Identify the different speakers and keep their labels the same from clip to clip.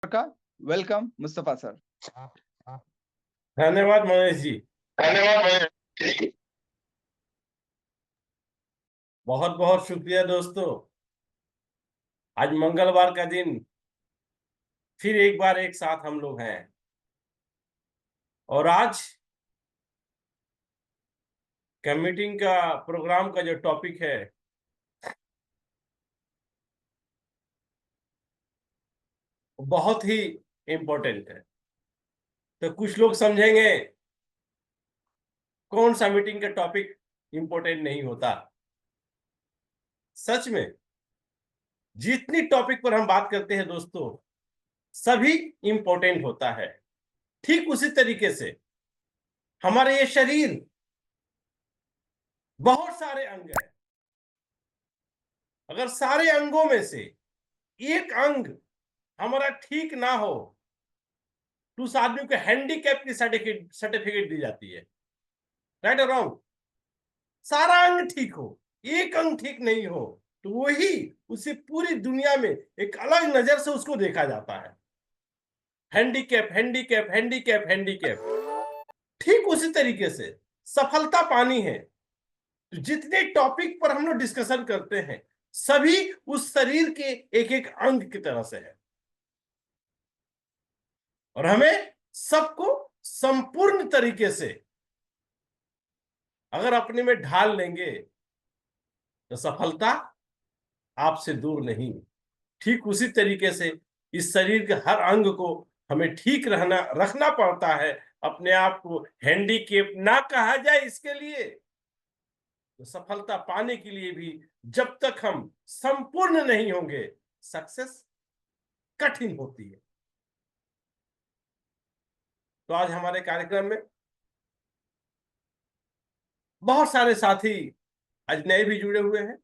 Speaker 1: का welcome Mustafa sir.
Speaker 2: धन्यवाद महेश जी। बहुत बहुत शुक्रिया दोस्तों। आज मंगलवार का दिन फिर एक बार एक साथ हम लोग हैं और आज मीटिंग का प्रोग्राम का जो टॉपिक है बहुत ही इम्पोर्टेंट है। तो कुछ लोग समझेंगे कौन सा मीटिंग का टॉपिक इम्पोर्टेंट नहीं होता। सच में जितनी टॉपिक पर हम बात करते हैं दोस्तों सभी इम्पोर्टेंट होता है। ठीक उसी तरीके से हमारे ये शरीर बहुत सारे अंग हैं। अगर सारे अंगों में से एक अंग हमारा ठीक ना हो तो उस आदमी को हैंडीकैप की सर्टिफिकेट दी जाती है। राइट और रॉन्ग? सारा अंग ठीक हो, एक अंग ठीक नहीं हो तो वही उसे पूरी दुनिया में एक अलग नजर से उसको देखा जाता है। Handicap handicap handicap handicap. ठीक उसी तरीके से सफलता पानी है तो जितने टॉपिक पर हम लोग डिस्कशन करते हैं सभी उस शरीर के एक एक अंग की तरह से है और हमें सबको संपूर्ण तरीके से अगर अपने में ढाल लेंगे तो सफलता आपसे दूर नहीं। ठीक उसी तरीके से इस शरीर के हर अंग को हमें ठीक रखना पड़ता है। अपने आप को हैंडीकैप ना कहा जाए इसके लिए। तो सफलता पाने के लिए भी जब तक हम संपूर्ण नहीं होंगे सक्सेस कठिन होती है। तो आज हमारे कार्यक्रम में बहुत सारे साथी आज नए भी जुड़े हुए हैं।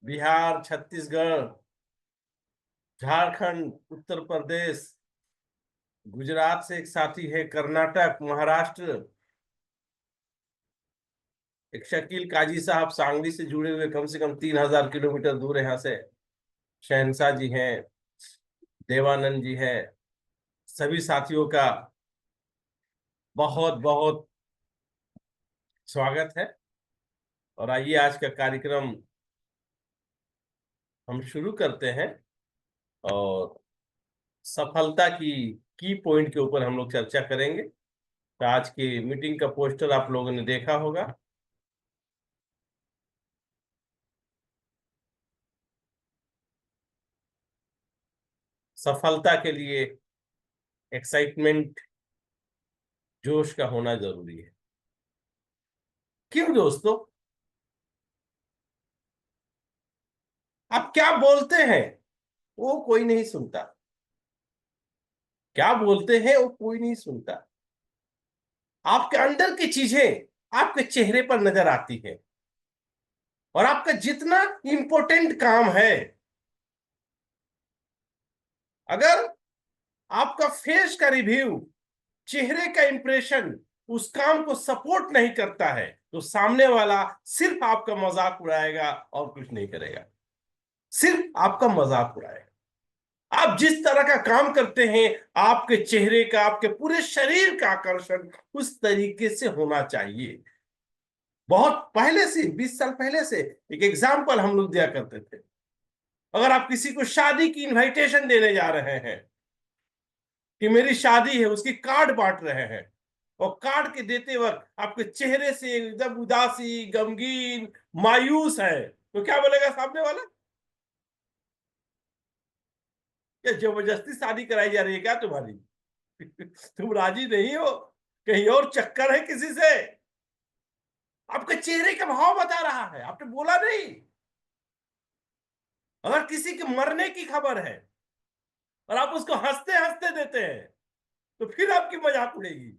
Speaker 2: बिहार, छत्तीसगढ़, झारखंड, उत्तर प्रदेश, गुजरात से एक साथी है, कर्नाटक, महाराष्ट्र, एक शकील काजी साहब सांगली से जुड़े हुए कम से कम 3000 किलोमीटर दूर यहाँ से। शहनशाह जी हैं, देवानंद जी हैं। सभी साथियों का बहुत बहुत स्वागत है। और आइए आज का कार्यक्रम हम शुरू करते हैं और सफलता की पॉइंट के ऊपर हम लोग चर्चा करेंगे। तो आज की मीटिंग का पोस्टर आप लोगों ने देखा होगा। सफलता के लिए एक्साइटमेंट, जोश का होना जरूरी है। क्यों दोस्तों? आप क्या बोलते हैं वो कोई नहीं सुनता। क्या बोलते हैं वो कोई नहीं सुनता। आपके अंदर की चीजें आपके चेहरे पर नजर आती है और आपका जितना इंपॉर्टेंट काम है अगर आपका फेस का रिव्यू, चेहरे का इंप्रेशन उस काम को सपोर्ट नहीं करता है तो सामने वाला सिर्फ आपका मजाक उड़ाएगा और कुछ नहीं करेगा। सिर्फ आपका मजाक उड़ाएगा। आप जिस तरह का काम करते हैं आपके चेहरे का, आपके पूरे शरीर का आकर्षण उस तरीके से होना चाहिए। बहुत पहले से 20 साल पहले से एक एग्जाम्पल हम लोग दिया करते थे। अगर आप किसी को शादी की इनविटेशन देने जा रहे हैं कि मेरी शादी है, उसकी कार्ड बांट रहे हैं और कार्ड के देते वक्त आपके चेहरे से एकदम उदासी, गमगीन, मायूस है तो क्या बोलेगा सामने वाला? क्या जबरदस्ती शादी कराई जा रही है क्या तुम्हारी? तुम राजी नहीं हो? कहीं और चक्कर है किसी से? आपके चेहरे का भाव बता रहा है, आपने बोला नहीं। अगर किसी के मरने की खबर है और आप उसको हंसते हंसते देते हैं तो फिर आपकी मजाक उड़ेगी।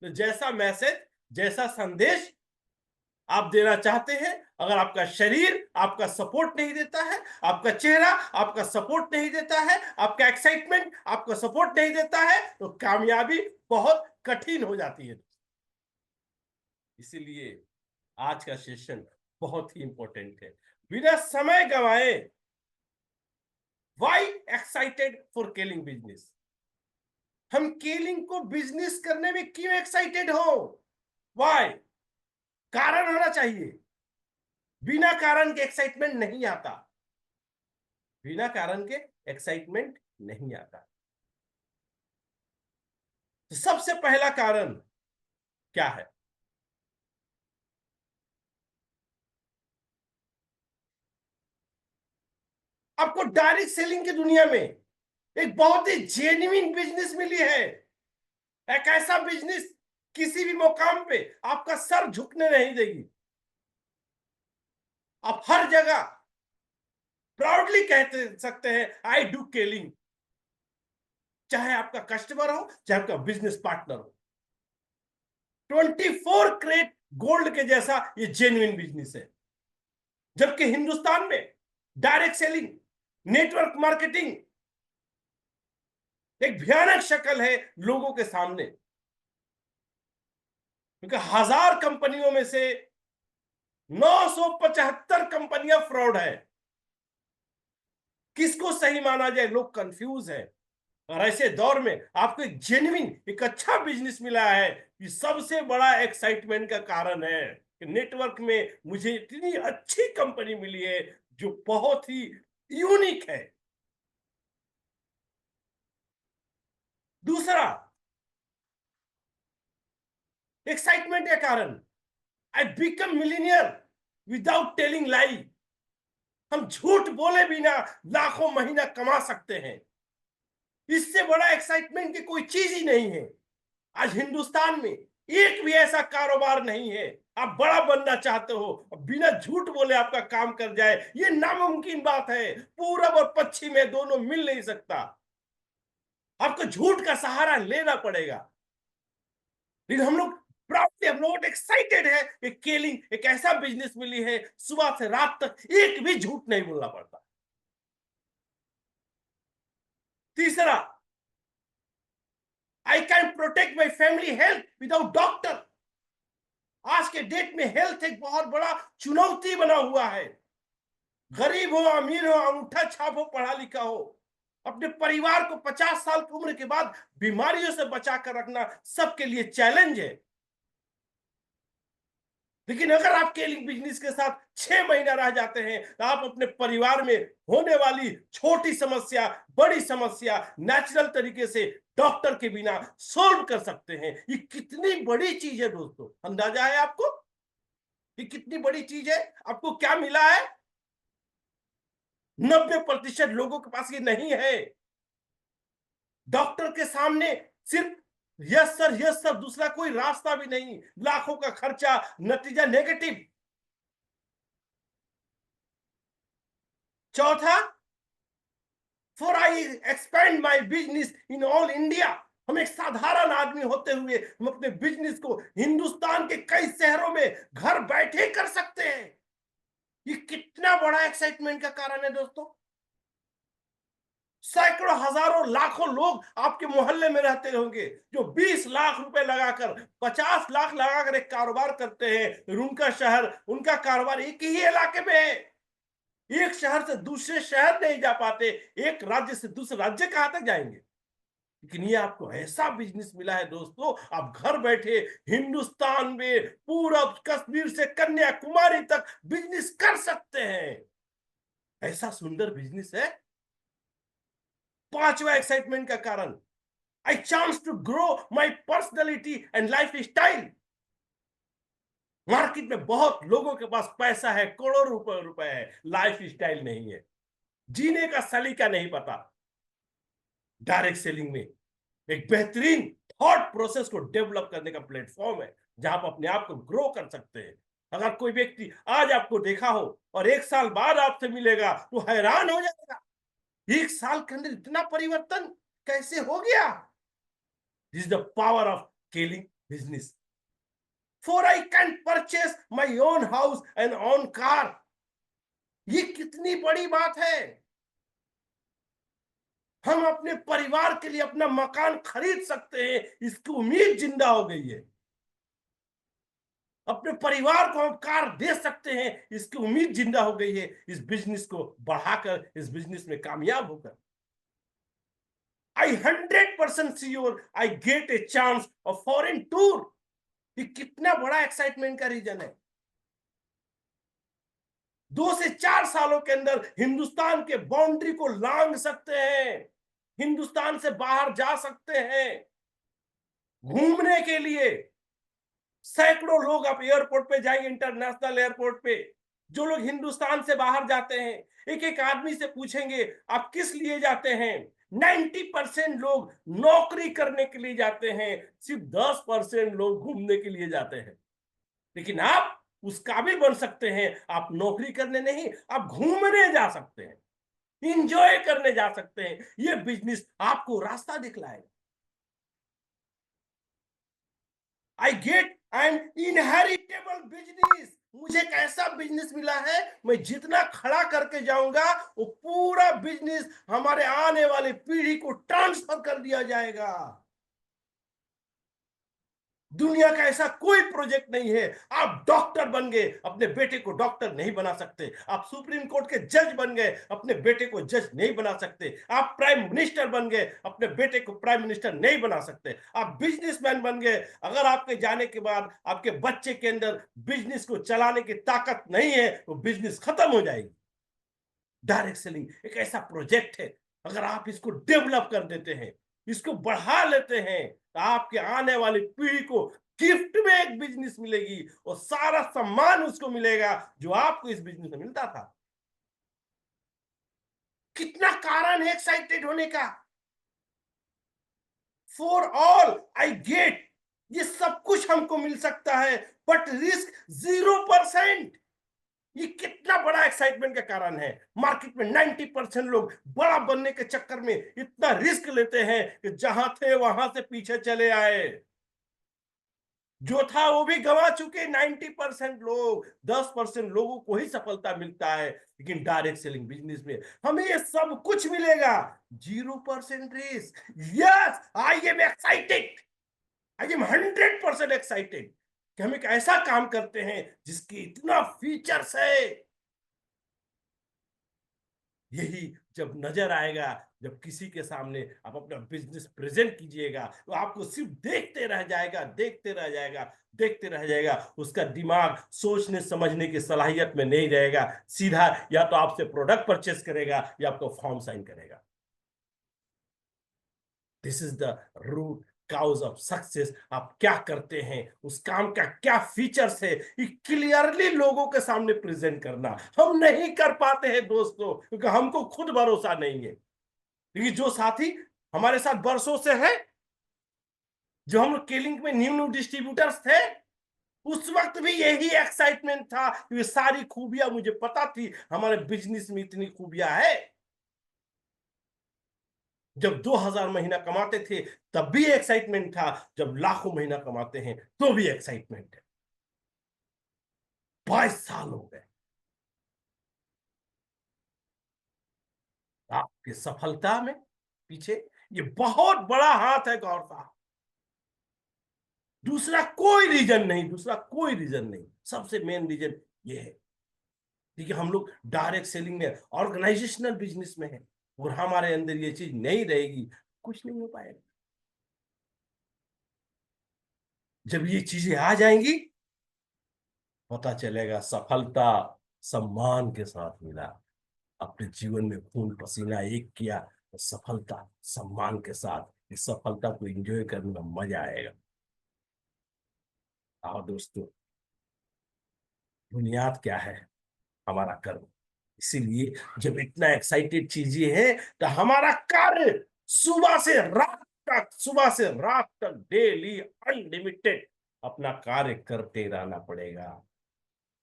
Speaker 2: तो जैसा मैसेज, जैसा संदेश आप देना चाहते हैं, अगर आपका शरीर आपका सपोर्ट नहीं देता है, आपका चेहरा आपका सपोर्ट नहीं देता है, आपका एक्साइटमेंट आपका सपोर्ट नहीं देता है तो कामयाबी बहुत कठिन हो जाती है। इसीलिए आज का सेशन बहुत ही इंपॉर्टेंट है। बिना समय गंवाए why excited for calling business? हम केलिंग को बिजनेस करने में क्यों एक्साइटेड हो? वाई? कारण होना चाहिए। बिना कारण के एक्साइटमेंट नहीं आता। बिना कारण के एक्साइटमेंट नहीं आता। तो सबसे पहला कारण क्या है? आपको डायरेक्ट सेलिंग की दुनिया में एक बहुत ही जेन्युइन बिजनेस मिली है। एक ऐसा बिजनेस किसी भी मुकाम पे आपका सर झुकने नहीं देगी। आप हर जगह प्राउडली कहते सकते हैं आई डू केलिंग, चाहे आपका कस्टमर हो चाहे आपका बिजनेस पार्टनर हो। 24 कैरेट गोल्ड के जैसा ये जेन्युइन बिजनेस है। जबकि हिंदुस्तान में डायरेक्ट सेलिंग, नेटवर्क मार्केटिंग एक भयानक शक्ल है लोगों के सामने, क्योंकि 1000 कंपनियों में से 975 कंपनियां फ्रॉड है। किसको सही माना जाए, लोग कंफ्यूज है। और ऐसे दौर में आपको एक जेन्युइन, एक अच्छा बिजनेस मिला है, ये सबसे बड़ा एक्साइटमेंट का कारण है कि नेटवर्क में मुझे इतनी अच्छी कंपनी मिली है जो बहुत ही यूनिक है। दूसरा एक्साइटमेंट का कारण, I become millionaire without telling लाई। हम झूठ बोले बिना लाखों महीना कमा सकते हैं। इससे बड़ा एक्साइटमेंट की कोई चीज ही नहीं है। आज हिंदुस्तान में एक भी ऐसा कारोबार नहीं है, आप बड़ा बनना चाहते हो बिना झूठ बोले आपका काम कर जाए, ये नामुमकिन बात है। पूरब और पश्चिम में दोनों मिल नहीं सकता। आपको झूठ का सहारा लेना पड़ेगा। लेकिन हम लोग प्राउडली, हम लोग एक्साइटेड है कि केलिंग एक ऐसा बिजनेस मिली है, सुबह से रात तक एक भी झूठ नहीं बोलना पड़ता। तीसरा, I can protect my family health without doctor. आज के डेट में हेल्थ एक बहुत बड़ा चुनौती बना हुआ है। गरीब हो, अमीर हो, अंगूठा छाप हो, पढ़ा लिखा हो, अपने परिवार को 50 साल की उम्र के बाद बीमारियों से बचा कर रखना सबके लिए चैलेंज है। लेकिन अगर आप केलिंग बिजनेस के साथ 6 महीना रह जाते हैं तो आप अपने परिवार में होने वाली छोटी समस्या, बड़ी समस्या नेचुरल तरीके से डॉक्टर के बिना सोल्व कर सकते हैं। ये कितनी बड़ी चीज है दोस्तों, अंदाजा है आपको? ये कितनी बड़ी चीज है? आपको क्या मिला है? 90% लोगों के पास ये नहीं है। डॉक्टर के सामने सिर्फ यस सर, दूसरा कोई रास्ता भी नहीं। लाखों का खर्चा, नतीजा नेगेटिव। चौथा, for I expand my business in all India. हम एक साधारण आदमी होते हुए हम अपने बिजनेस को हिंदुस्तान के कई शहरों में घर बैठे कर सकते हैं। ये कितना बड़ा एक्साइटमेंट का कारण है दोस्तों। सैकड़ों, हजारों, लाखों लोग आपके मोहल्ले में रहते होंगे जो 20 लाख रुपए लगाकर, 50 लाख लगाकर एक कारोबार करते हैं। उनका शहर, उनका कारोबार एक ही इलाके में है। एक शहर से दूसरे शहर नहीं जा पाते, एक राज्य से दूसरे राज्य कहां तक जाएंगे? लेकिन ये आपको ऐसा बिजनेस मिला है दोस्तों, आप घर बैठे हिंदुस्तान में पूरब कश्मीर से कन्याकुमारी तक बिजनेस कर सकते हैं। ऐसा सुंदर बिजनेस है। पांचवा एक्साइटमेंट का कारण, I chance to grow my personality and lifestyle. Market में बहुत लोगों के पास पैसा है, करोड़ों रुपए है, लाइफ स्टाइल नहीं है, जीने का सलीका नहीं पता। डायरेक्ट सेलिंग में एक बेहतरीन थॉट प्रोसेस को डेवलप करने का प्लेटफॉर्म है जहां आप अपने आप को ग्रो कर सकते हैं। अगर कोई व्यक्ति आज आपको देखा हो और 1 साल बाद आपसे मिलेगा तो हैरान हो जाएगा, 1 साल के अंदर इतना परिवर्तन कैसे हो गया। This is the power of scaling business. For I can purchase my own house and own car. ये कितनी बड़ी बात है। हम अपने परिवार के लिए अपना मकान खरीद सकते हैं, इसकी उम्मीद जिंदा हो गई है। अपने परिवार को हम कार दे सकते हैं, इसकी उम्मीद जिंदा हो गई है इस बिजनेस को बढ़ाकर, इस बिजनेस में कामयाब होकर। आई 100% sure I get a chance of foreign tour. ये कितना बड़ा एक्साइटमेंट का रीजन है। 2 से 4 सालों के अंदर हिंदुस्तान के बाउंड्री को लांघ सकते हैं, हिंदुस्तान से बाहर जा सकते हैं घूमने के लिए। सैकड़ों लोग आप एयरपोर्ट पे जाएंगे, इंटरनेशनल एयरपोर्ट पे, जो लोग हिंदुस्तान से बाहर जाते हैं, एक एक आदमी से पूछेंगे आप किस लिए जाते हैं। 90% लोग नौकरी करने के लिए जाते हैं, सिर्फ 10% लोग घूमने के लिए जाते हैं। लेकिन आप उस काबिल बन सकते हैं, आप नौकरी करने नहीं, आप घूमने जा सकते हैं, इंजॉय करने जा सकते हैं। ये बिजनेस आपको रास्ता दिखलाएगा। I get an inheritable business. मुझे एक ऐसा बिजनेस मिला है, मैं जितना खड़ा करके जाऊंगा वो पूरा बिजनेस हमारे आने वाली पीढ़ी को ट्रांसफर कर दिया जाएगा। दुनिया का ऐसा कोई प्रोजेक्ट नहीं है। आप डॉक्टर बन गए, अपने बेटे को डॉक्टर नहीं बना सकते। आप सुप्रीम कोर्ट के जज बन गए, अपने बेटे को जज नहीं बना सकते। आप प्राइम मिनिस्टर बन गए, अपने बेटे को प्राइम मिनिस्टर नहीं बना सकते। आप बिजनेसमैन बन गए, अगर आपके जाने के बाद आपके बच्चे के अंदर बिजनेस को चलाने की ताकत नहीं है, वो बिजनेस खत्म हो जाएगी। डायरेक्ट सेलिंग एक ऐसा प्रोजेक्ट है, अगर आप इसको डेवलप कर देते हैं, इसको बढ़ा लेते हैं, तो आपके आने वाली पीढ़ी को गिफ्ट में एक बिजनेस मिलेगी और सारा सम्मान उसको मिलेगा जो आपको इस बिजनेस में मिलता था। कितना कारण है एक्साइटेड होने का। फॉर ऑल आई गेट, ये सब कुछ हमको मिल सकता है, बट रिस्क 0%। ये कितना बड़ा एक्साइटमेंट का कारण है। मार्केट में 90% लोग बड़ा बनने के चक्कर में इतना रिस्क लेते हैं कि जहां थे वहां से पीछे चले आए। जो था वो भी गंवा चुके। 90% लोग, 10% लोगों को ही सफलता मिलता है। लेकिन डायरेक्ट सेलिंग बिजनेस में हमें ये सब कुछ मिलेगा, 0% risk. Yes, I am excited, I am 100% excited कि हम एक ऐसा काम करते हैं जिसकी इतना फीचर्स है। यही जब नजर आएगा, जब किसी के सामने आप अपना बिजनेस प्रेजेंट कीजिएगा, तो आपको सिर्फ देखते रह जाएगा, देखते रह जाएगा, देखते रह जाएगा। उसका दिमाग सोचने समझने की सलाहियत में नहीं रहेगा। सीधा या तो आपसे प्रोडक्ट परचेस करेगा या आपको फॉर्म साइन करेगा। This is the root cause of success. आप क्या करते हैं, उस काम का क्या फीचर्स है, ये क्लियरली लोगों के सामने प्रेजेंट करना हम नहीं कर पाते हैं दोस्तों, क्योंकि हमको खुद भरोसा नहीं है। क्योंकि जो साथी हमारे साथ बरसों से है, जो हम केलिंग में न्यू न्यू डिस्ट्रीब्यूटर्स थे, उस वक्त भी यही एक्साइटमेंट था। ये सारी खूबियां मुझे पता थी, हमारे बिजनेस में इतनी खूबियां है। जब 2000 महीना कमाते थे तब भी एक्साइटमेंट था, जब लाखों महीना कमाते हैं तो भी एक्साइटमेंट है। 22 साल हो गए। आपकी सफलता में पीछे ये बहुत बड़ा हाथ है गौर साहब। दूसरा कोई रीजन नहीं, दूसरा कोई रीजन नहीं। सबसे मेन रीजन ये है। देखिए, हम लोग डायरेक्ट सेलिंग में, ऑर्गेनाइजेशनल बिजनेस में है, और हमारे अंदर ये चीज नहीं रहेगी, कुछ नहीं हो पाएगा। जब ये चीजें आ जाएंगी, पता चलेगा सफलता सम्मान के साथ मिला। अपने जीवन में खून पसीना एक किया तो सफलता सम्मान के साथ, इस सफलता को एंजॉय करने में मजा आएगा। आओ दोस्तों, बुनियाद क्या है? हमारा कर्म। इसीलिए जब इतना एक्साइटेड चीजें हैं, तो हमारा कार्य सुबह से रात तक, सुबह से रात तक डेली अनलिमिटेड अपना कार्य करते रहना पड़ेगा।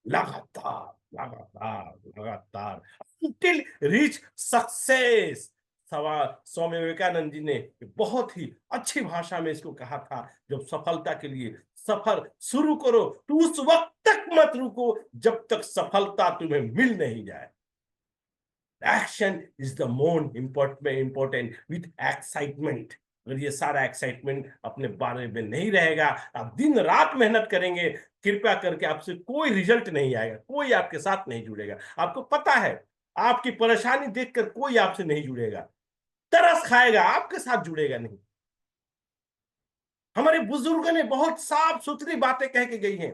Speaker 2: लगातार लगातार लगातार, until reach success. Swami Vivekananda ji ने बहुत ही अच्छी भाषा में इसको कहा था, जब सफलता के लिए सफर शुरू करो तो उस वक्त तक मत रुको जब तक सफलता तुम्हें मिल नहीं जाए। Action is the more important with excitement. अगर ये सारा एक्साइटमेंट अपने बारे में नहीं रहेगा, आप दिन रात मेहनत करेंगे, कृपया करके आपसे कोई रिजल्ट नहीं आएगा, कोई आपके साथ नहीं जुड़ेगा। आपको पता है आपकी परेशानी देखकर कोई आपसे नहीं जुड़ेगा, तरस खाएगा, आपके साथ जुड़ेगा नहीं। हमारे बुजुर्गों ने बहुत साफ सुथरी बातें कह के गई हैं।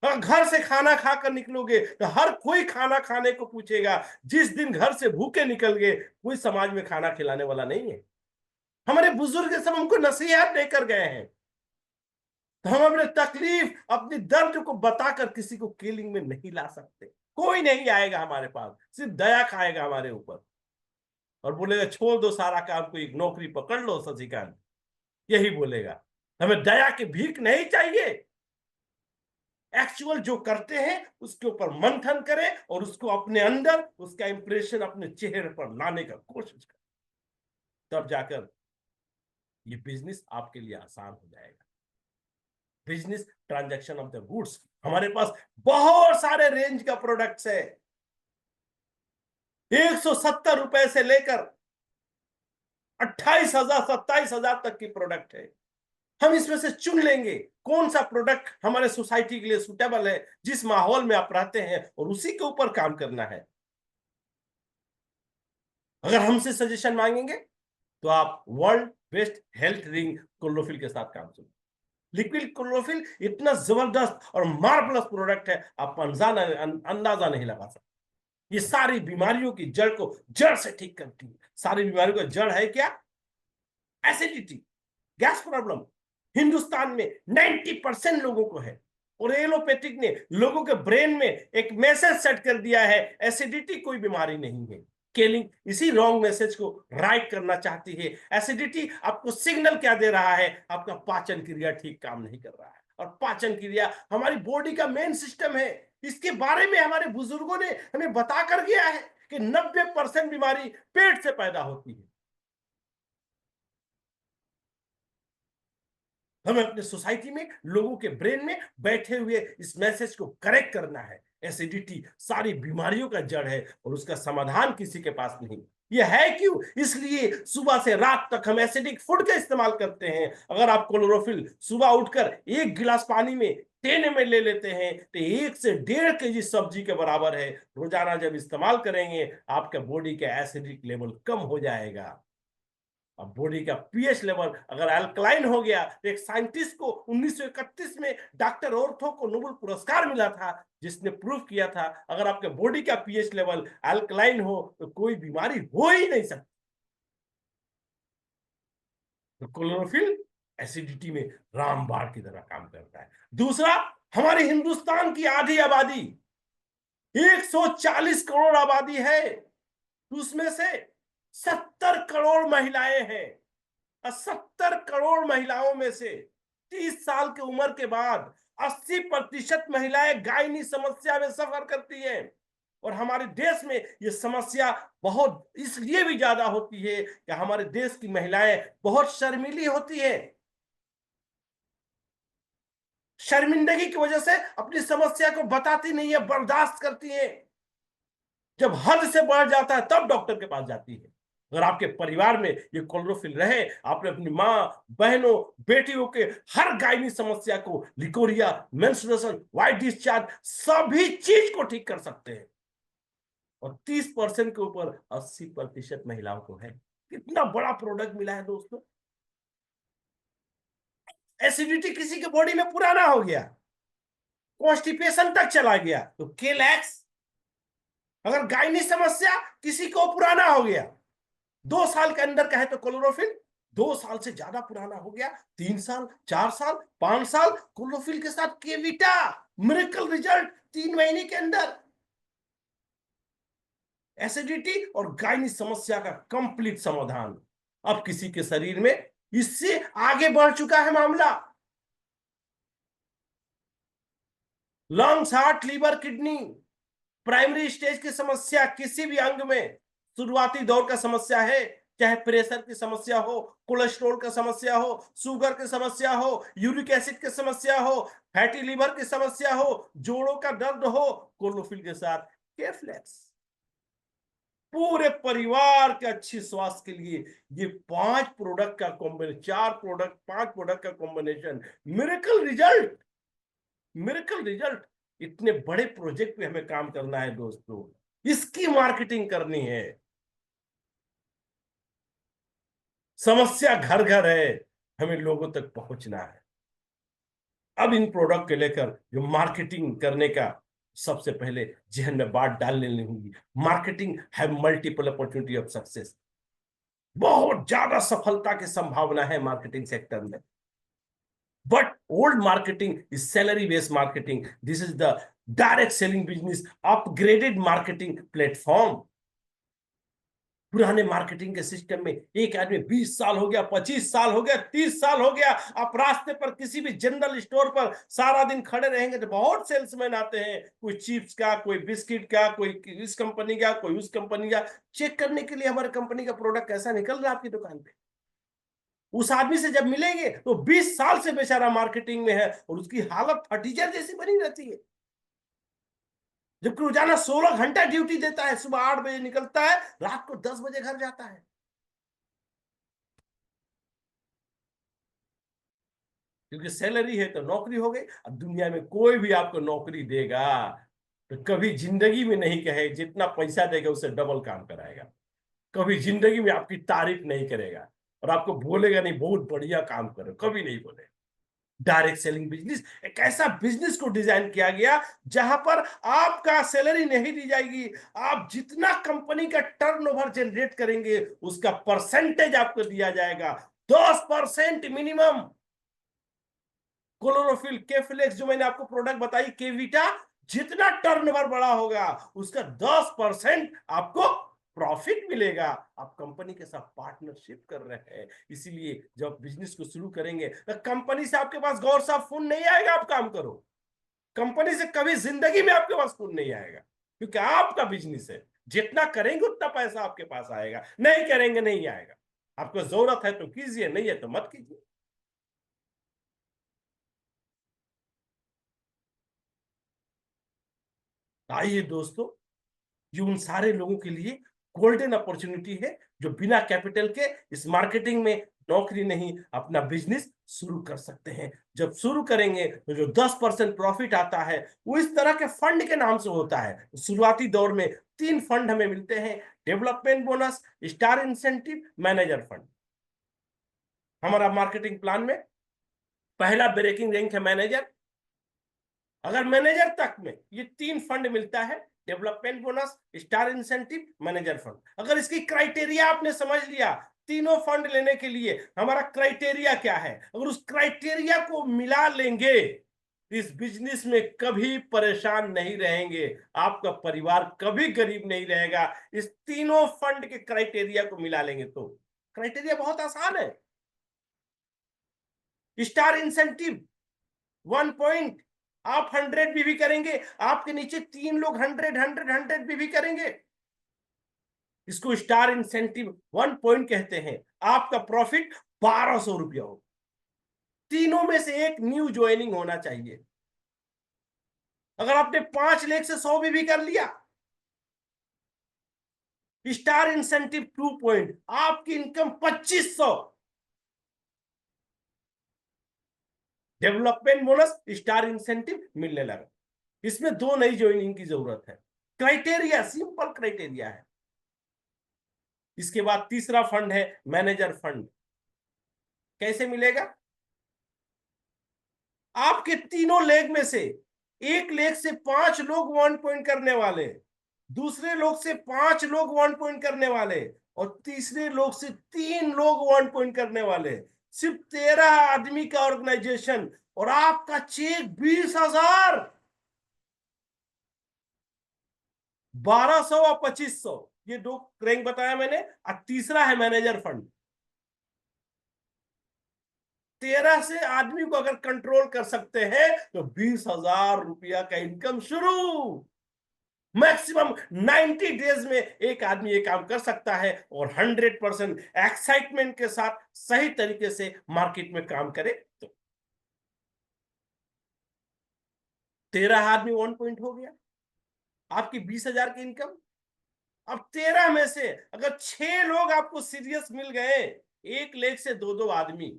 Speaker 2: अगर घर से खाना खाकर निकलोगे तो हर कोई खाना खाने को पूछेगा। जिस दिन घर से भूखे निकल गए, कोई समाज में खाना खिलाने वाला नहीं है। हमारे बुजुर्ग सब हमको नसीहत देकर गए हैं, तो हम अपने तकलीफ, अपनी दर्द को बताकर किसी को कीलिंग में नहीं ला सकते। कोई नहीं आएगा हमारे पास, सिर्फ दया खाएगा हमारे ऊपर और बोलेगा छोड़ दो सारा काम, कोई नौकरी पकड़ लो शशिकांत, यही बोलेगा। हमें दया की भीख नहीं चाहिए। एक्चुअल जो करते हैं उसके ऊपर मंथन करें और उसको अपने अंदर, उसका इंप्रेशन अपने चेहरे पर लाने का कोशिश करें, तब जाकर ये बिजनेस आपके लिए आसान हो जाएगा। Business transaction of the goods, हमारे पास बहुत सारे रेंज का प्रोडक्ट्स है। 170 रुपए से लेकर 28,000 27,000 तक की प्रोडक्ट है। हम इसमें से चुन लेंगे कौन सा प्रोडक्ट हमारे सोसाइटी के लिए सुटेबल है, जिस माहौल में आप रहते हैं, और उसी के ऊपर काम करना है। अगर हमसे सजेशन मांगेंगे तो आप world best health ring chlorophyll के साथ काम करें। लिक्विड क्लोरोफिल इतना जबरदस्त और मार्वलस प्रोडक्ट है, आप अंदाजा नहीं लगा सकते। ये सारी बीमारियों की जड़ को जड़ से ठीक करती है। सारी बीमारियों का जड़ है क्या? Acidity, gas problem. हिंदुस्तान में 90% लोगों को है, और एलोपैथिक ने लोगों के ब्रेन में एक मैसेज सेट कर दिया है, एसिडिटी कोई बीमारी नहीं है। केलिंग इसी रॉन्ग मैसेज को राइट करना चाहती है। एसिडिटी आपको सिग्नल क्या दे रहा है? आपका पाचन क्रिया ठीक काम नहीं कर रहा है, और पाचन क्रिया हमारी बॉडी का मेन सिस्टम है। इसके बारे में हमारे बुजुर्गों ने हमें बता कर गया है कि 90% बीमारी पेट से पैदा होती है। हमें अपने सोसाइटी में, लोगों के ब्रेन में बैठे हुए इस मैसेज को करेक्ट करना है। एसिडिटी सारी बीमारियों का जड़ है, और उसका समाधान किसी के पास नहीं। यह है क्यों? इसलिए सुबह से रात तक हम एसिडिक फूड का इस्तेमाल करते हैं। अगर आप क्लोरोफिल सुबह उठकर 1 गिलास पानी में 10 ml ले लेते हैं तो 1 से 1.5 kg सब्जी के बराबर है। रोजाना जब इस्तेमाल करेंगे, आपका बॉडी का एसिडिक लेवल कम हो जाएगा। अब बॉडी का पीएच लेवल अगर अल्कलाइन हो गया, तो एक साइंटिस्ट को 1931 में डॉक्टर ऑर्थो को नोबेल पुरस्कार मिला था, जिसने प्रूव किया था अगर आपके बॉडी का पीएच लेवल अल्कलाइन हो तो कोई बीमारी हो ही नहीं सकती। तो क्लोरोफिल एसिडिटी में रामबाण की तरह काम करता है। दूसरा, हमारे हिंदुस्तान की आधी आबादी, 140 करोड़ आबादी है, उसमें से 70 करोड़ महिलाएं हैं। 70 करोड़ महिलाओं में से 30 साल की उम्र के बाद 80% महिलाएं गायनी समस्या में सफर करती हैं। और हमारे देश में यह समस्या बहुत इसलिए भी ज्यादा होती है कि हमारे देश की महिलाएं बहुत शर्मीली होती है। शर्मिंदगी की वजह से अपनी समस्या को बताती नहीं है, बर्दाश्त करती है। जब हद से बढ़ जाता है तब डॉक्टर के पास जाती है। अगर आपके परिवार में ये क्लोरोफिल रहे, आपने अपनी माँ, बहनों, बेटियों के हर गायनी समस्या को, लिकोरिया, मेंस्ट्रुएशन, व्हाइट डिस्चार्ज, सभी चीज को ठीक कर सकते हैं। और 30% के ऊपर 80% महिलाओं को है। कितना बड़ा प्रोडक्ट मिला है दोस्तों। एसिडिटी किसी के बॉडी में पुराना हो गया, कॉन्स्टिपेशन तक चला गया, तो केलैक्स। अगर गायनी समस्या किसी को पुराना हो गया, 2 साल के अंदर का है, तो क्लोरोफिल 2 साल से ज्यादा पुराना हो गया, 3 साल, 4 साल, 5 साल, क्लोरोफिल के साथ केविटा, मिरेकल रिजल्ट 3 महीने के अंदर। एसिडिटी और गायनी समस्या का कंप्लीट समाधान अब किसी के शरीर में इससे आगे बढ़ चुका है मामला। Lungs, heart, liver, kidney, primary stage की समस्या किसी भी अंग में, शुरुआती दौर का समस्या है, चाहे प्रेशर की समस्या हो, कोलेस्ट्रॉल का समस्या हो, शुगर की समस्या हो, यूरिक एसिड की समस्या हो, फैटी लीवर की समस्या हो, जोड़ों का दर्द हो, क्लोरोफिल के साथ केफ्लेक्स। पूरे परिवार के अच्छी स्वास्थ्य के लिए ये 5 प्रोडक्ट का कॉम्बिनेशन, 4 प्रोडक्ट, 5 प्रोडक्ट का combination, miracle result, miracle result. इतने बड़े प्रोजेक्ट पे हमें काम करना है दोस्तों, इसकी मार्केटिंग करनी है। समस्या घर घर है, हमें लोगों तक पहुंचना है। अब इन प्रोडक्ट के लेकर जो मार्केटिंग करने का सबसे पहले जहन में बात डाल लेनी होगी। Marketing have multiple opportunity of success. बहुत ज्यादा सफलता की संभावना है मार्केटिंग सेक्टर में। But old marketing is salary based marketing, this is the direct selling business, upgraded marketing platform. पुराने मार्केटिंग के सिस्टम में एक आदमी 20 साल हो गया, 25 साल हो गया, 30 साल हो गया, आप रास्ते पर किसी भी जनरल स्टोर पर सारा दिन खड़े रहेंगे तो बहुत सेल्समैन आते हैं, कोई चिप्स का, कोई बिस्किट का, कोई इस कंपनी का, कोई उस कंपनी का, चेक करने के लिए हमारे कंपनी का प्रोडक्ट कैसा निकल रहा है आपकी दुकान पे। उस आदमी से जब मिलेंगे तो 20 साल से बेचारा मार्केटिंग में है और उसकी हालत फटीचर जैसी बनी रहती है, जबकि रोजाना 16 घंटा ड्यूटी देता है। सुबह 8 बजे निकलता है, रात को 10 बजे घर जाता है। क्योंकि सैलरी है तो नौकरी हो गई। अब दुनिया में कोई भी आपको नौकरी देगा तो कभी जिंदगी में नहीं कहे जितना पैसा देगा उससे डबल काम कराएगा। कभी जिंदगी में आपकी तारीफ नहीं करेगा और आपको बोलेगा नहीं बहुत बढ़िया काम करो, कभी नहीं बोलेगा। डायरेक्ट सेलिंग बिजनेस एक ऐसा बिजनेस को डिजाइन किया गया जहां पर आपका सैलरी नहीं दी जाएगी, आप जितना कंपनी का टर्नओवर जनरेट करेंगे उसका परसेंटेज आपको दिया जाएगा, 10% मिनिमम। क्लोरोफिल, केफ्लेक्स जो मैंने आपको प्रोडक्ट बताई, केविटा, जितना टर्नओवर बड़ा होगा उसका 10% आपको प्रॉफिट मिलेगा। आप कंपनी के साथ पार्टनरशिप कर रहे हैं, इसीलिए जब बिजनेस को शुरू करेंगे तो कंपनी से आपके पास गौर साहब फोन नहीं आएगा आप काम करो। कंपनी से कभी जिंदगी में आपके पास फोन नहीं आएगा, क्योंकि आपका बिजनेस है। जितना करेंगे उतना पैसा आपके पास आएगा, नहीं करेंगे नहीं आएगा। आपको जरूरत है तो कीजिए, नहीं है तो मत कीजिए। आइए दोस्तों, ये उन सारे लोगों के लिए गोल्डन अपॉर्चुनिटी है जो बिना कैपिटल के इस मार्केटिंग में नौकरी नहीं, अपना बिजनेस शुरू कर सकते हैं। जब शुरू करेंगे तो जो 10% प्रॉफिट आता है वो इस तरह के फंड के नाम से होता है। शुरुआती दौर में 3 फंड हमें मिलते हैं, development bonus, star incentive, manager fund. हमारा मार्केटिंग प्लान में पहला ब्रेकिंग रैंक है मैनेजर। अगर मैनेजर तक में ये 3 फंड मिलता है, development bonus, star incentive, manager fund, अगर इसकी क्राइटेरिया आपने समझ लिया, तीनों फंड लेने के लिए हमारा क्राइटेरिया क्या है, अगर उस क्राइटेरिया को मिला लेंगे इस बिजनेस में कभी परेशान नहीं रहेंगे, आपका परिवार कभी गरीब नहीं रहेगा। इस तीनों फंड के क्राइटेरिया को मिला लेंगे तो क्राइटेरिया बहुत आसान है। स्टार इंसेंटिव 1 पॉइंट, आप 100 भी करेंगे, आपके नीचे 3 लोग 100 भी करेंगे। इसको स्टार इंसेंटिव 1 पॉइंट कहते हैं। आपका प्रॉफिट 1200 रुपया हो, तीनों में से एक न्यू ज्वाइनिंग होना चाहिए। अगर आपने 5 लाख से 100 भी कर लिया, स्टार इंसेंटिव 2 पॉइंट, आपकी income 2500। Development bonus, star incentive मिलने लगा। इसमें 2 नई ज्वाइनिंग की जरूरत है। क्राइटेरिया सिंपल क्राइटेरिया है। इसके बाद तीसरा फंड है मैनेजर फंड। कैसे मिलेगा? आपके तीनों लेग में से एक लेग से 5 लोग 1 पॉइंट करने वाले, दूसरे लोग से 5 लोग 1 पॉइंट करने वाले और तीसरे लोग से 3 लोग 1 पॉइंट करने वाले। सिर्फ 13 आदमी का ऑर्गेनाइजेशन और आपका चेक 20,000, 1200 और 2500, ये 2 रैंक बताया मैंने। और तीसरा है मैनेजर फंड। 13 से आदमी को अगर कंट्रोल कर सकते हैं तो 20,000 रुपया का इनकम शुरू। मैक्सिमम 90 डेज में एक आदमी ये काम कर सकता है और 100% एक्साइटमेंट के साथ सही तरीके से मार्केट में काम करे तो 13 आदमी 1 पॉइंट हो गया, आपकी 20,000 की इनकम। अब 13 में से अगर 6 लोग आपको सीरियस मिल गए, 1 लेख से 2-2 आदमी,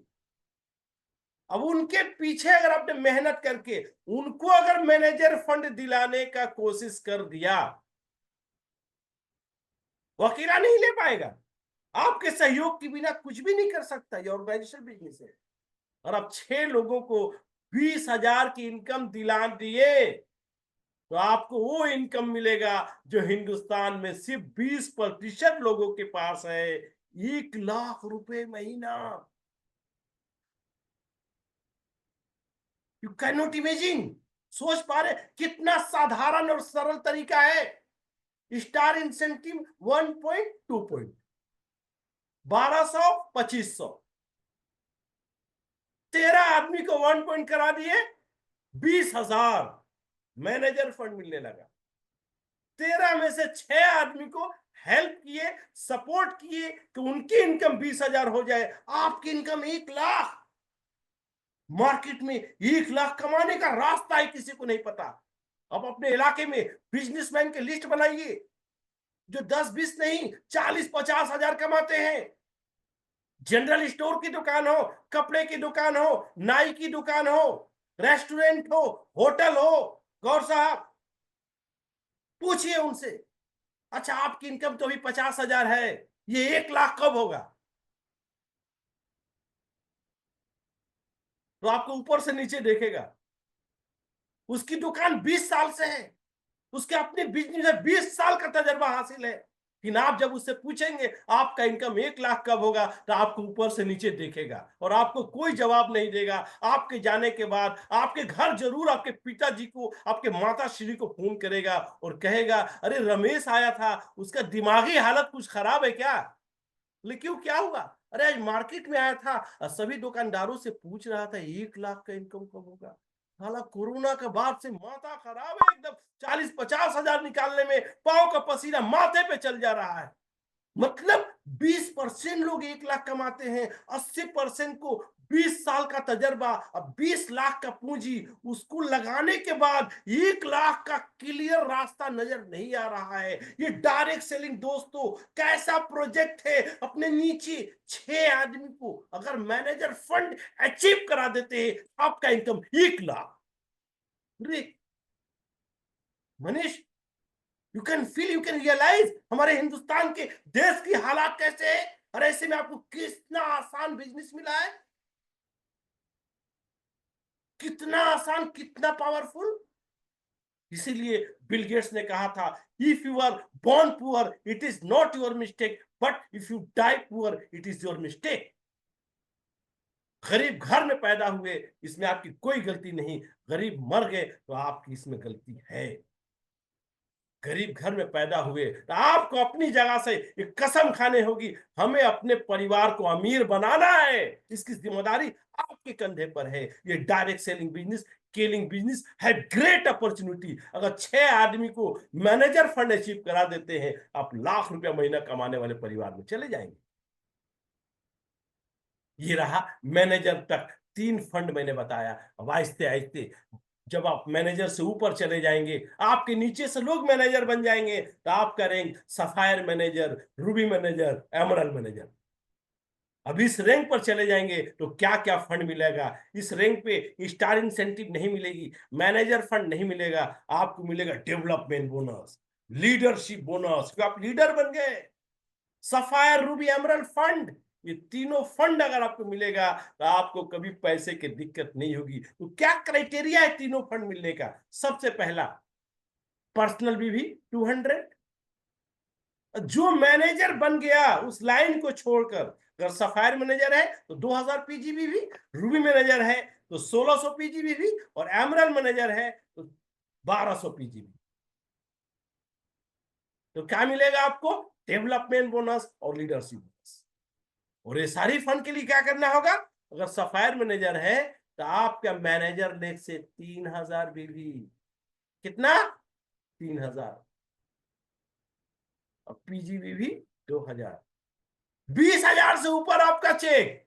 Speaker 2: अब उनके पीछे अगर आपने मेहनत करके उनको अगर मैनेजर फंड दिलाने का कोशिश कर दिया, वो अकेला नहीं ले पाएगा। आपके सहयोग के बिना कुछ भी नहीं कर सकता, ये ऑर्गेनाइजेशन बिजनेस है। और अब 6 लोगों को 20,000 की इनकम दिला दिए, तो आपको वो इनकम मिलेगा जो हिंदुस्तान में सिर्फ 20% लोगों के पास है, 1 लाख रुपए महीना। यू कैन नॉट इमेजिन, सोच पा रहे कितना साधारण और सरल तरीका है। स्टार इंसेंटिव 1.2 पॉइंट, 1200, 2500, 13 आदमी को 1 पॉइंट करा दिए, 20,000 मैनेजर फंड मिलने लगा। 13 में से 6 आदमी को हेल्प किए, सपोर्ट किए कि उनकी इनकम 20,000 हो जाए, आपकी इनकम 1 लाख। मार्केट में 1 लाख कमाने का रास्ता है, किसी को नहीं पता। अब अपने इलाके में बिजनेसमैन की लिस्ट बनाइए जो 10-20 नहीं 40-50 हजार कमाते हैं। जनरल स्टोर की दुकान हो, कपड़े की दुकान हो, नाई की दुकान हो, रेस्टोरेंट हो, होटल हो, गौर साहब पूछिए उनसे, अच्छा आपकी इनकम तो अभी 50,000 है, ये 1 लाख कब होगा? तो आपको ऊपर से नीचे देखेगा। उसकी दुकान 20 साल से है, उसके अपने बिजनेस में 20 साल का तजर्बा हासिल है। लेकिन आप जब उससे पूछेंगे आपका इनकम 1 लाख कब होगा, तो आपको ऊपर से नीचे देखेगा और आपको कोई जवाब नहीं देगा। आपके जाने के बाद आपके घर जरूर आपके पिताजी को, आपके माता श्री को फोन करेगा और कहेगा, अरे रमेश आया था, उसका दिमागी हालत कुछ खराब है क्या? लेकिन क्यों, क्या हुआ? अरे आज मार्केट में आया था और सभी दुकानदारों से पूछ रहा था 1 लाख का इनकम कब होगा। हालांकि कोरोना के बाद से माथा खराब है एकदम, 40-50 हजार निकालने में पांव का पसीना माथे पे चल जा रहा है। मतलब 20% लोग 1 लाख कमाते हैं, 80% को 20 साल का तजर्बा, अब 20 लाख का पूंजी, उसको लगाने के बाद 1 लाख का क्लियर रास्ता नजर नहीं आ रहा है। ये डायरेक्ट सेलिंग दोस्तों कैसा प्रोजेक्ट है। अपने नीचे 6 आदमी को अगर मैनेजर फंड अचीव करा देते हैं, आपका income 1 lakh. Manish, you can feel, you can realise हमारे हिंदुस्तान के देश की हालात कैसे है, और ऐसे में आपको कितना आसान बिजनेस मिला है, कितना आसान, कितना पावरफुल। इसीलिए बिल गेट्स ने कहा था, if you are born poor it is not your mistake, but if you die poor it is your mistake. गरीब घर में पैदा हुए इसमें आपकी कोई गलती नहीं, गरीब मर गए तो आपकी इसमें गलती है। गरीब घर में पैदा हुए तो आपको अपनी जगह से एक कसम खाने होगी, हमें अपने परिवार को अमीर बनाना है, इसकी जिम्मेदारी आपके कंधे पर है। ये direct selling business, scaling business है ग्रेट अपॉर्चुनिटी। अगर 6 आदमी को मैनेजर फंड अचीव करा देते हैं, आप लाख रुपया महीना कमाने वाले परिवार में चले जाएंगे। ये रहा मैनेजर तक 3 फंड मैंने बताया। अब आहिस्ते आहिस्ते जब आप मैनेजर से ऊपर चले जाएंगे, आपके नीचे से लोग मैनेजर बन जाएंगे, तो आपका rank sapphire manager, Ruby manager, emerald manager. अब इस रैंक पर चले जाएंगे तो क्या क्या फंड मिलेगा। इस रैंक पे स्टार इंसेंटिव नहीं मिलेगी, मैनेजर फंड नहीं मिलेगा, आपको मिलेगा डेवलपमेंट बोनस, लीडरशिप बोनस, क्योंकि आप लीडर बन गए। सफायर, रूबी, एमरल्ड फंड, ये तीनों फंड अगर आपको मिलेगा तो आपको कभी पैसे की दिक्कत नहीं होगी। तो क्या क्राइटेरिया है तीनों फंड मिलने का? सबसे पहला, पर्सनल बीवी 200। जो मैनेजर बन गया उस लाइन को छोड़कर, अगर सफायर मैनेजर है तो 2000 पीजीबीवी, रूबी मैनेजर है तो 1600 पीजीबीवी, और एमरल्ड मैनेजर है तो 1200 पीजीबी। तो क्या मिलेगा आपको? डेवलपमेंट बोनस और लीडरशिप बोनस। और ये सारी फंड के लिए क्या करना होगा? अगर सफायर मैनेजर है तो आपका मैनेजर लेख से 3000 बीवी, कितना? 3000, और पीजीबी भी 2000, 20,000 से ऊपर आपका चेक।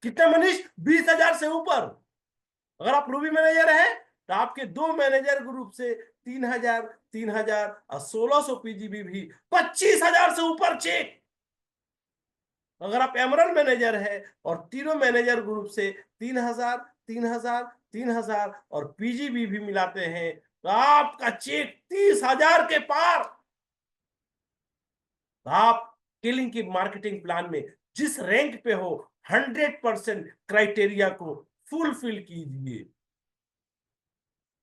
Speaker 2: कितना मनीष? 20,000 से ऊपर। अगर आप रूबी मैनेजर है तो आपके 2 मैनेजर ग्रुप से 3,000, 3000 और 1600 पीजीबी भी 25,000 से ऊपर चेक। अगर आप एमरल मैनेजर है और तीनों मैनेजर ग्रुप से 3000 3000 3000 और पीजीबी भी मिलाते हैं तो आपका चेक 30,000 के पार। तो आप किलिंग की मार्केटिंग प्लान में जिस रैंक पे हो 100% क्राइटेरिया को फुलफिल कीजिए।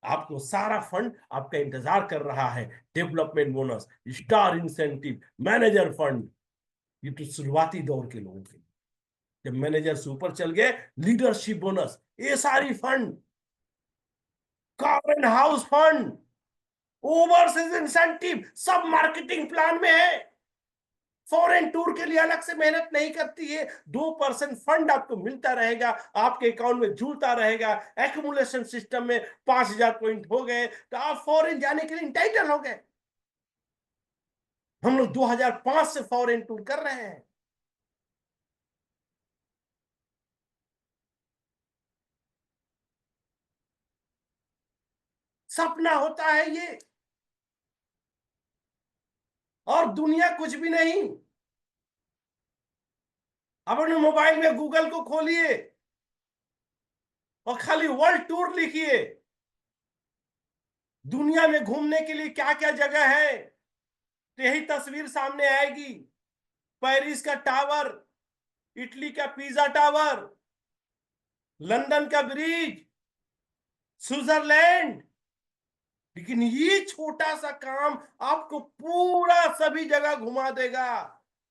Speaker 2: आपको सारा फंड आपका इंतजार कर रहा है। Development bonus, star incentive, manager fund, ये तो शुरुआती दौर के लोगों के लिए। जब मैनेजर से ऊपर चल गए, लीडरशिप बोनस, ये सारी fund, car and house fund, overseas incentive सब मार्केटिंग प्लान में है। फॉरेन टूर के लिए अलग से मेहनत नहीं करती है। 2% फंड आपको मिलता रहेगा, आपके अकाउंट में झूलता रहेगा। एक्यूमुलेशन सिस्टम में 5,000 पॉइंट हो गए तो आप फॉरेन जाने के लिए इंटाइटल हो गए। हम लोग 2005 से फॉरेन टूर कर रहे हैं। सपना होता है ये, और दुनिया कुछ भी नहीं। अपने मोबाइल में गूगल को खोलिए और खाली वर्ल्ड टूर लिखिए। दुनिया में घूमने के लिए क्या क्या जगह है तो यही तस्वीर सामने आएगी। पेरिस का टावर, इटली का पिज्जा टावर, लंदन का ब्रिज, स्विट्जरलैंड। लेकिन ये छोटा सा काम आपको पूरा सभी जगह घुमा देगा।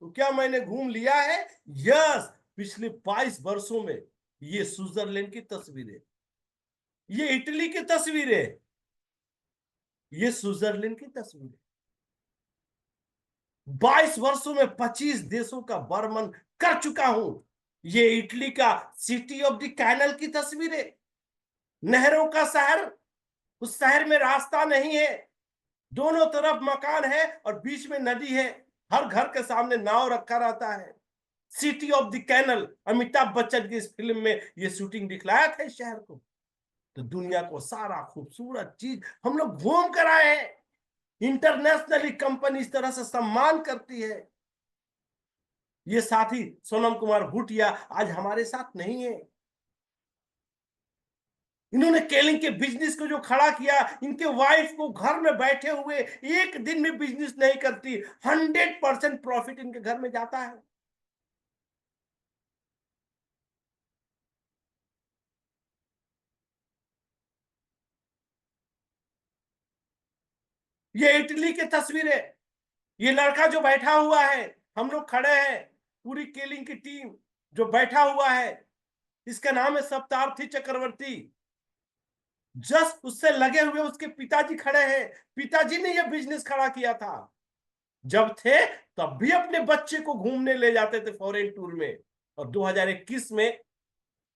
Speaker 2: तो क्या मैंने घूम लिया है? यस। पिछले 22 वर्षों में ये स्विट्जरलैंड की तस्वीरें, ये इटली की तस्वीरें, ये स्विट्जरलैंड की तस्वीरें। 22 वर्षों में 25 देशों का भ्रमण कर चुका हूं। ये इटली का सिटी ऑफ द कैनल की तस्वीरें, नहरों का शहर, उस शहर में रास्ता नहीं है, दोनों तरफ मकान है और बीच में नदी है। हर घर के सामने नाव रखा रहता है। City of the canal, Amitabh Bachchan की इस फिल्म में ये शूटिंग दिखलाया था इस शहर को। तो दुनिया को सारा खूबसूरत चीज हम लोग घूम कर आए हैं। इंटरनेशनली कंपनी इस तरह से सम्मान करती है। ये साथी सोनम कुमार भूटिया आज हमारे साथ नहीं है। इन्होंने केलिंग के बिजनेस को जो खड़ा किया, इनके वाइफ को घर में बैठे हुए एक दिन में बिजनेस नहीं करती, 100% प्रॉफिट इनके घर में जाता है। ये इटली की तस्वीरें, ये लड़का जो बैठा हुआ है, हम लोग खड़े हैं पूरी केलिंग की टीम, जो बैठा हुआ है इसका नाम है सप्तार्थी चक्रवर्ती। जस्ट उससे लगे हुए उसके पिताजी खड़े हैं। पिताजी ने यह बिजनेस खड़ा किया था। जब थे तब भी अपने बच्चे को घूमने ले जाते थे फॉरेन टूर में, और 2021 में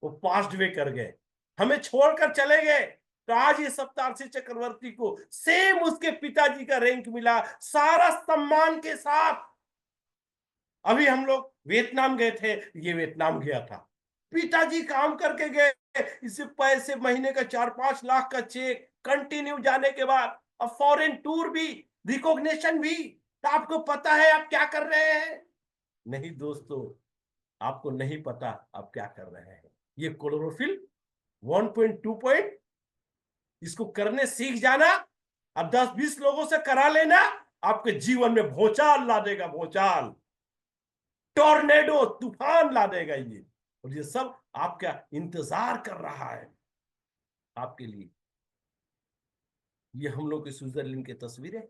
Speaker 2: वो पास्ट वे कर गए, हमें छोड़कर चले गए। तो आज ये सप्तार्थी चक्रवर्ती को सेम उसके पिताजी का रैंक मिला, सारा सम्मान के साथ। अभी हम लोग वियतनाम गए थे, ये वियतनाम गया था, पिताजी काम करके गए, इसे पैसे महीने का 4-5 लाख का चेक, कंटिन्यू जाने के बाद अब फॉरेन टूर भी, रिकॉग्निशन भी। तो आपको पता है आप क्या कर रहे हैं? नहीं दोस्तों, आपको नहीं पता आप क्या कर रहे हैं। ये क्लोरोफिल 1.2 पॉइंट, इसको करने सीख जाना, अब 10-20 लोगों से करा लेना, आपके जीवन में भूचाल ला देगा, भूचाल, टॉर्नेडो, तूफान ला देगा ये। और ये सब आपका इंतजार कर रहा है आपके लिए। ये हम लोग के स्विट्जरलैंड की तस्वीरें,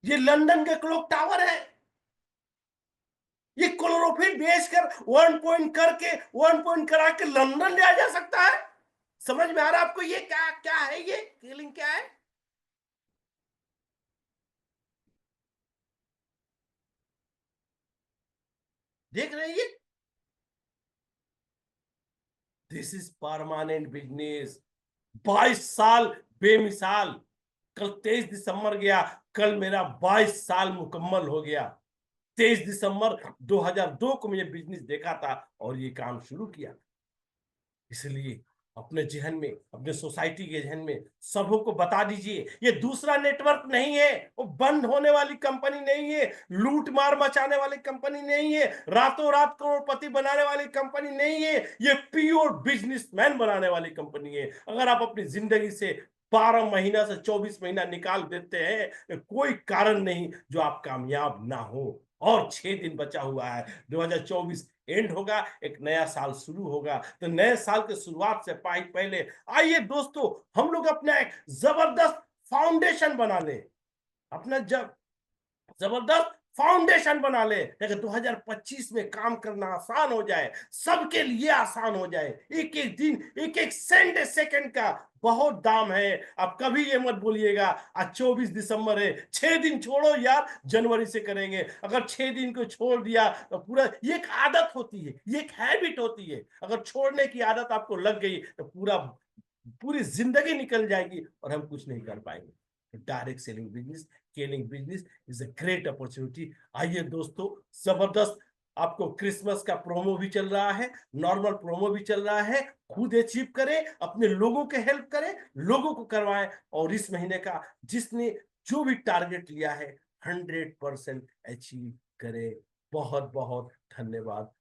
Speaker 2: ये लंदन के क्लॉक टावर है। ये क्लोरोफिल बेचकर 1 पॉइंट करके 1 पॉइंट करा के लंदन ले जा सकता है। समझ में आ रहा है आपको ये क्या क्या है? ये फीलिंग क्या है? देख रहे हैं ये, दिस इज परमानेंट बिजनेस। 22 साल बेमिसाल। कल 23 दिसंबर गया, कल मेरा 22 साल मुकम्मल हो गया। 23 दिसंबर 2002 को मैंने बिजनेस देखा था और ये काम शुरू किया। इसलिए अपने जहन में, अपने सोसाइटी के जहन में सबों को बता दीजिए, ये दूसरा नेटवर्क नहीं है, वो बंद होने वाली कंपनी नहीं है, लूट मार मचाने वाली कंपनी नहीं है, रातों रात करोड़पति बनाने वाली कंपनी नहीं है, ये प्योर बिजनेसमैन बनाने वाली कंपनी है। अगर आप अपनी जिंदगी से 12 महीना से 24 महीना निकाल देते हैं तो कोई कारण नहीं जो आप कामयाब ना हो। और 6 दिन बचा हुआ है, 2024 एंड होगा, एक नया साल शुरू होगा। तो नए साल के शुरुआत से पहले आइए दोस्तों, हम लोग अपना एक जबरदस्त फाउंडेशन बना ले, अपना जब जबरदस्त फाउंडेशन बना ले, ताकि 2025 में काम करना आसान हो जाए, सबके लिए आसान हो जाए। एक एक दिन, एक एक सेकंड का बहुत दाम है। आप कभी ये मत बोलिएगा आज 24 दिसंबर है, 6 दिन छोड़ो यार, जनवरी से करेंगे। अगर 6 दिन को छोड़ दिया तो पूरा, ये एक आदत होती है, ये एक हैबिट होती है। अगर छोड़ने की आदत आपको लग गई तो पूरी जिंदगी निकल जाएगी और हम कुछ नहीं कर पाएंगे। Direct selling business, scaling business is a great opportunity. आइए दोस्तों, जबरदस्त आपको क्रिसमस का प्रोमो भी चल रहा है, नॉर्मल प्रोमो भी चल रहा है। खुद अचीव करें, अपने लोगों के हेल्प करें, लोगों को करवाएं, और इस महीने का जिसने जो भी टारगेट लिया है 100% अचीव करें। बहुत बहुत धन्यवाद।